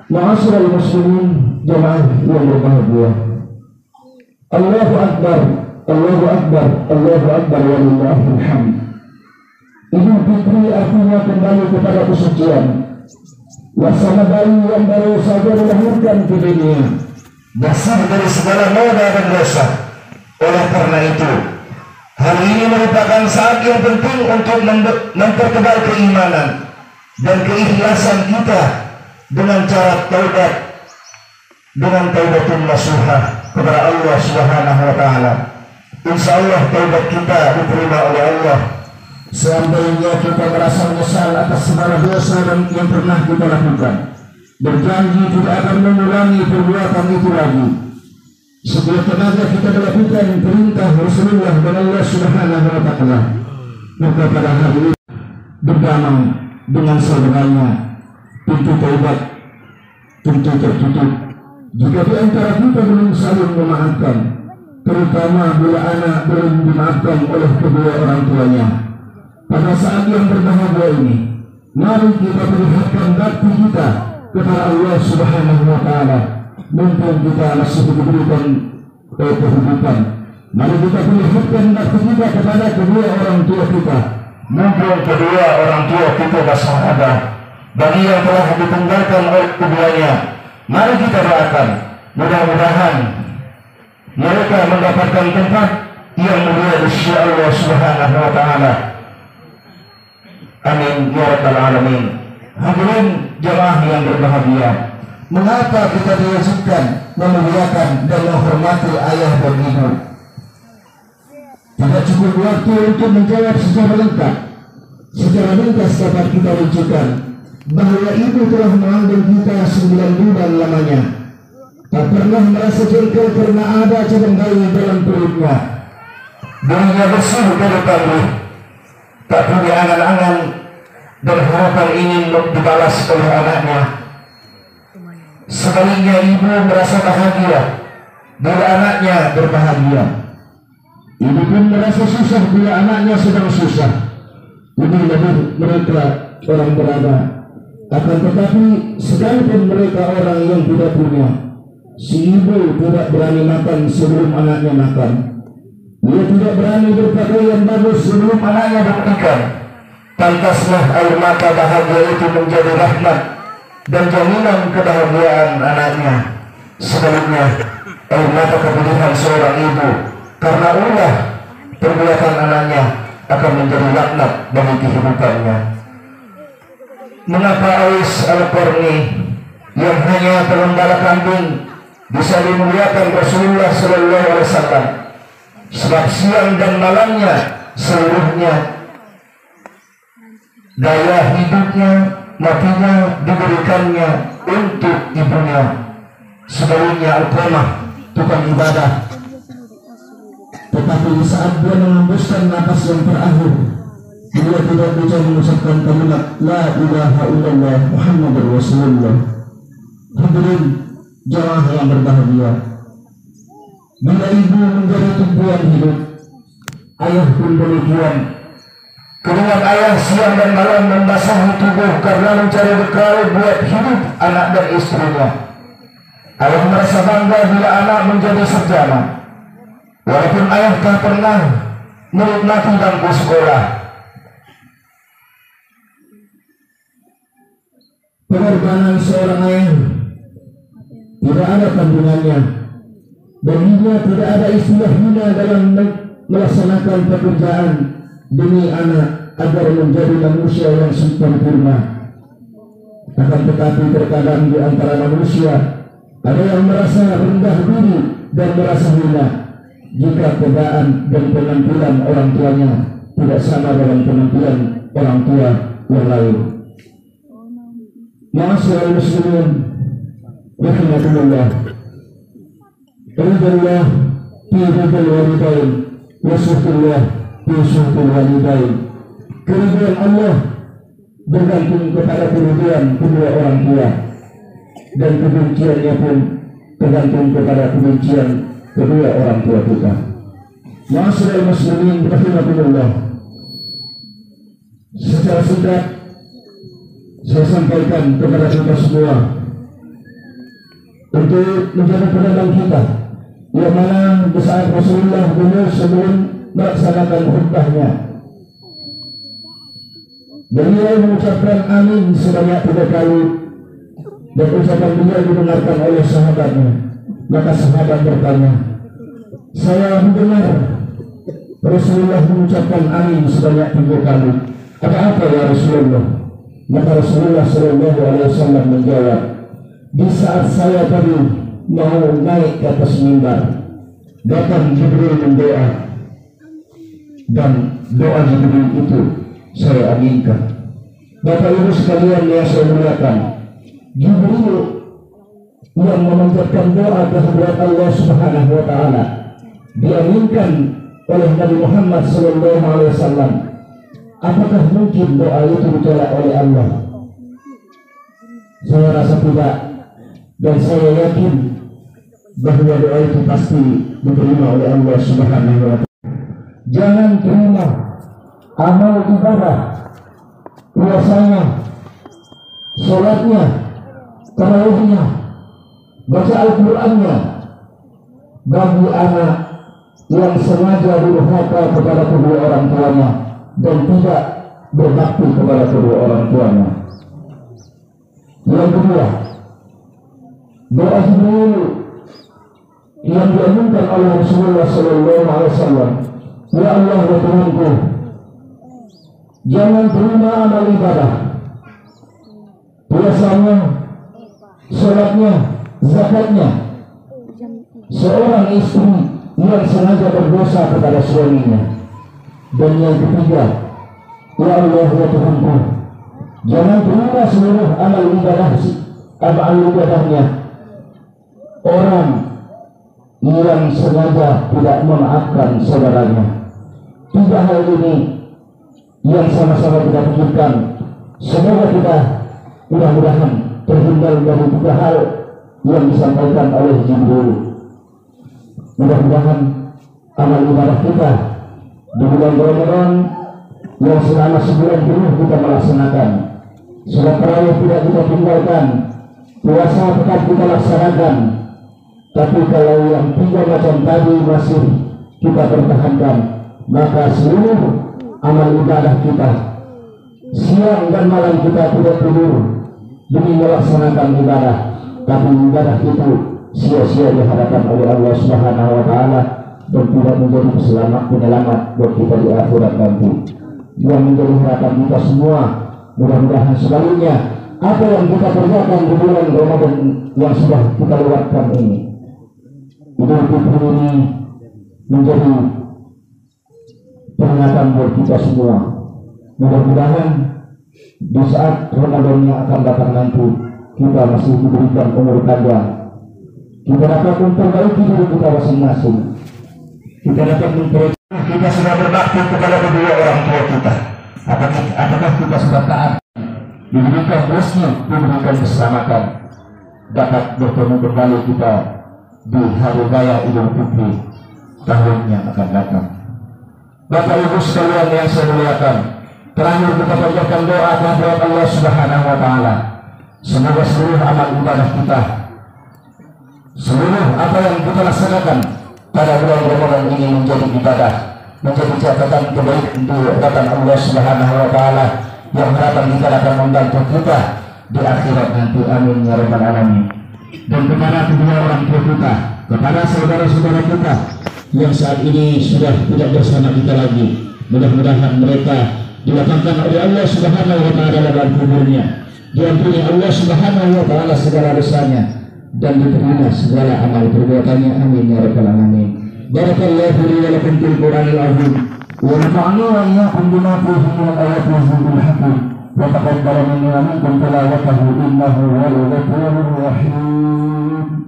Ma'asyiral muslimin, jamaah yang berbahagia. Allahu Akbar, Allahu Akbar, Allahu Akbar, walillahil hamd. Idul Fitri artinya kembali kepada kesucian. Laksana bayi yang baru saja dilahirkan ke dunia, bersih dari segala noda dan dosa. Oleh karena itu, hari ini merupakan saat yang penting untuk mempertebal keimanan dan keikhlasan kita dengan cara taubat, dengan taubatun nasuha kepada Allah Subhanahu wa taala. Insyaallah taubat kita diterima oleh Allah. Seandainya kita merasa menyesal atas segala dosa yang pernah kita lakukan, berjanji tidak akan mengulangi perbuatan itu lagi. Setiap tenaga kita melakukan perintah Rasulullah dan Allah Subhanahu wa taala, maka pada hari ini berdamai dengan saudaranya. Pintu taubat tentu tertutup jika di antara kita belum saling memaafkan, terutama bila anak belum dimaafkan oleh kedua orang tuanya. Pada saat yang berbahagia ini, mari kita perlihatkan bakti kita kepada Allah Subhanahu wa taala. Mumpung kita masih diberikan kehidupan, mari kita perlihatkan bakti kita kepada kedua orang tua kita. Mumpung kedua orang tua kita masih ada, bagi yang telah ditinggalkan oleh keduanya, mari kita doakan, mudah-mudahan mereka mendapatkan tempat yang mulia di sisi Allah Subhanahu wa taala. Amin ya rabbal alamin. Hadirin jamaah yang berbahagia, mengapa kita diwajibkan memuliakan dan menghormati ayah dan ibu? Tidak cukup waktu untuk menjawab secara lengkap. Secara ringkas dapat kita rujukan bahwa ibu telah mengandung kita 9 bulan lamanya, tak pernah merasa jengkel karena ada cabang bayi dalam perutnya. Bayinya bersih dari pagi, tak punya angan-angan dan harapan ingin dibalas oleh anaknya. Sekalinya ibu merasa bahagia bila anaknya berbahagia, ibu pun merasa susah bila anaknya sedang susah. Lebih-lebih mereka orang berada. Akan tetapi sekalipun mereka orang yang tidak punya, si ibu tidak berani makan sebelum anaknya makan. Dia tidak berani berpakaian bagus sebelum anaknya berikan. Pantaslah air mata bahagia itu menjadi rahmat dan jaminan kebahagiaan anaknya. Sebaliknya, air mata kepedihan seorang ibu karena ulah perbuatan anaknya akan menjadi laknat bagi kehidupannya. Mengapa Ais Al-Qarni yang hanya pengembala kambing bisa dimuliakan Rasulullah Sallallahu Alaihi Wasallam? Sebab siang dan malamnya seluruhnya daya hidupnya, matinya diberikannya untuk ibunya. Sebaliknya Al-Qamah tukang ibadah, tetapi saat dia mengembuskan nafas yang terakhir, dia tidak bisa mengucapkan kalimat La ilaha illallah Muhammadur Rasulullah. Hadirin jamaah yang berbahagia, bila ibu menjadi tumpuan hidup, ayah pun demikian. Keringat ayah siang dan malam membasahi tubuh karena mencari bekal buat hidup anak dan istrinya. Ayah merasa bangga bila anak menjadi sarjana, walaupun ayah tak pernah menikmati bangku sekolah. Pengorbanan seorang ayah tidak ada kandungannya. Baginya tidak ada istilah hina dalam melaksanakan pekerjaan demi anak agar menjadi manusia yang sempurna. Akan tetapi terkadang di antara manusia ada yang merasa rendah diri dan merasa hina jika keadaan dan penampilan orang tuanya tidak sama dengan penampilan orang tua yang lain. Ma'asyiral muslimin rahimakumullah, ridallah fi ridal walidain wa syukrullah fi syukril walidain. Keridhaan Allah bergantung kepada keridhaan kedua orang tua, dan kebenciannya pun tergantung kepada kebencian kedua orang tua kita. Ma'asyiral muslimin rahimakumullah, secara singkat saya sampaikan kepada kita semua untuk menjadi pedoman kita, yang mana di saat Rasulullah beliau sebelum melaksanakan khutbahnya, beliau mengucapkan amin sebanyak 3 kali, dan ucapan beliau didengarkan oleh sahabatnya. Maka sahabat bertanya, saya mendengar Rasulullah mengucapkan amin sebanyak 3 kali, apa ya Rasulullah? Maka Rasulullah SAW menjawab, di saat saya tadi mau naik ke atas mimbar, datang Jibril mendoa, dan doa Jibril itu saya aminkan. Bapak Ibu sekalian yang saya muliakan, Jibril yang memanjatkan doa kehadirat Allah Subhanahu wa taala diaminkan oleh Nabi Muhammad SAW. Apakah mungkin doa itu ditolak oleh Allah? Saya rasa tidak, dan saya yakin bahwa doa itu pasti diterima oleh Allah Subhanahu wa taala. Jangan terima amal ibadah, puasanya, sholatnya, tarawihnya, baca Al-Qur'annya bagi anak yang sengaja durhaka kepada kedua orang tuanya dan tidak berbakti kepada kedua orang tuanya. Yang kedua, doa Jibril yang diaminkan oleh Rasulullah SAW. Ya Allah ya Tuhanku, jangan terima amal ibadah, puasanya, sholatnya, zakatnya, seorang istri yang sengaja berdosa kepada suaminya. Dan yang ketiga, ya Allah ya Tuhanku, jangan terima seluruh amal ibadahnya orang yang sengaja tidak memaafkan saudaranya. 3 hal ini yang sama-sama kita pikirkan. Semoga kita mudah-mudahan terhindar dari 3 hal yang disampaikan oleh Jibril. Mudah-mudahan amal ibadah kita di bulan Ramadan yang selama sebulan penuh kita melaksanakan, sholat tarawih tidak kita tinggalkan, puasa tetap kita laksanakan. Tapi kalau yang 3 macam tadi masih kita pertahankan, maka seluruh amal ibadah kita, siang dan malam kita tidak tidur demi melaksanakan ibadah, tapi ibadah itu sia-sia di hadapan oleh Allah Subhanahu wa taala dan tidak menjadi penyelamat buat kita di akhirat nanti. Yang menjadi harapan kita semua, mudah-mudahan sebaliknya apa yang kita kerjakan di bulan Ramadan yang sudah kita lewatkan ini, Idul Fitri ini menjadi peringatan buat kita semua. Mudah-mudahan di saat Ramadan yang akan datang nanti kita masih diberikan umur panjang, kita dapat memperbaiki diri kita masing-masing, kita dapat memperbaiki, kita sudah berbakti kepada kedua orang tua kita. Apakah kita sudah taat, diberikan rezeki, diberikan keselamatan, dapat bertemu kembali kita di hari raya Idul Fitri tahun yang akan datang. Bapak Ibu sekalian yang saya muliakan, terakhir kita panjatkan doa kepada Allah Subhanahu wa taala. Semoga seluruh amal ibadah kita, seluruh apa yang kita laksanakan pada bulan Ramadan ini menjadi ibadah, menjadi catatan kebaikan di hadapan Allah Subhanahu wa taala yang harapan kita akan membantu kita di akhirat nanti. Amin ya rabbal alamin. Dan kepada kedua orang tua kita, kepada saudara-saudara kita yang saat ini sudah tidak bersama kita lagi, mudah-mudahan mereka dilapangkan oleh Allah Subhanahu wa taala dalam kuburnya, diampuni Allah Subhanahu wa taala segala dosanya dan diterima segala amal perbuatannya. Amin ya rabbal alamin. Barakallahu li wa lakum fil Qur'anil azim wa nafa'ani wa iyyakum bima fihi min al-ayati wa dhikril hakim wa taqabbal minni wa minkum tilawatahu innahu huwal ghafurur rahim.